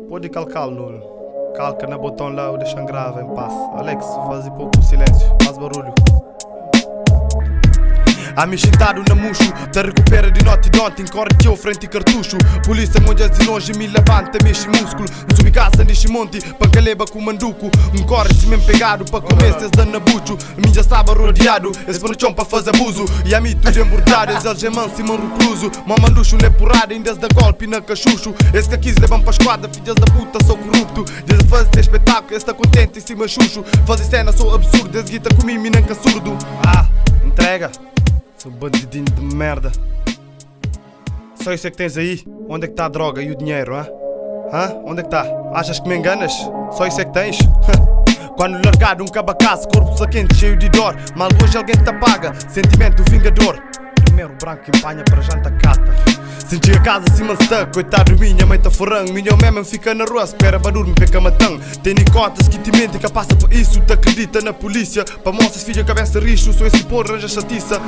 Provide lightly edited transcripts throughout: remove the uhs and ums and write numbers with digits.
Pode calcar no. Calca na botão lá ou deixa grave em paz. Alex, faz pouco silêncio, faz barulho. A me chintado na mucho, te recupera de noite e ontem, corte eu frente cartucho. Polícia mondias de longe me levanta, mexe músculo. Não subi casa neste monte, pancaleba com manduco. Corre se mesmo pegado, para comer se dando na bucho. Mim já estava rodeado, esse chão para fazer abuso. E a mim tudo embordado, eles algemam se man recluso. Mamanducho leporado, ainda da golpe na cachucho. Esse que quis levam para a esquadra, filhas da puta, sou corrupto. Diz a fazer espetáculo, esse tá contente em cima chucho. Fazer cena, sou absurdo, esse guita comigo, me nanca surdo. Entrega. Seu bandidinho de merda. Só isso é que tens aí? Onde é que está a droga e o dinheiro, hã? Onde é que está? Achas que me enganas? Só isso é que tens? Quando largado um cabacaço, corpo saquente, cheio de dor. Mal hoje alguém te apaga, sentimento vingador. Primeiro branco empanha para janta cata. Senti a casa acima de stuck, coitado minha mãe tá forrando. Minha mesmo fica na rua, espera para dormir peca matão. Tem cotas que te mentem que passa por isso, te acredita na polícia. Para moças filha cabeça rixo, sou esse porra arranja chatiça.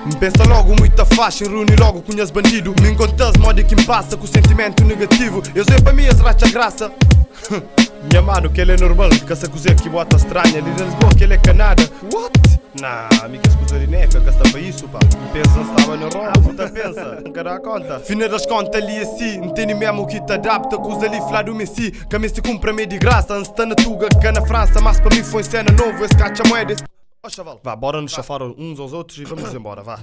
Me pensa logo muita faixa, reúne logo conhece bandido. Me encontras modo que me passa com sentimento negativo. Eu sei para mim as racha graça. Minha mano, que ele é normal, que essa coisa que bota estranha. Ali na Lisboa que ele é canada. What? Nah, amiga, escusa de neca, gastava isso, pá. Pensa, estava na Roma, puta pensa, nunca dá conta. Fina das contas ali assim, não tem mesmo que te adapta. Coisa ali flá do Messi, que a mim se cumpre meio de graça. Antes tá na Tuga, que na França, mas para mim foi cena novo, esse cacha moedas. Ó chaval, vá, bora nos chafar uns aos outros e vamos embora, vá.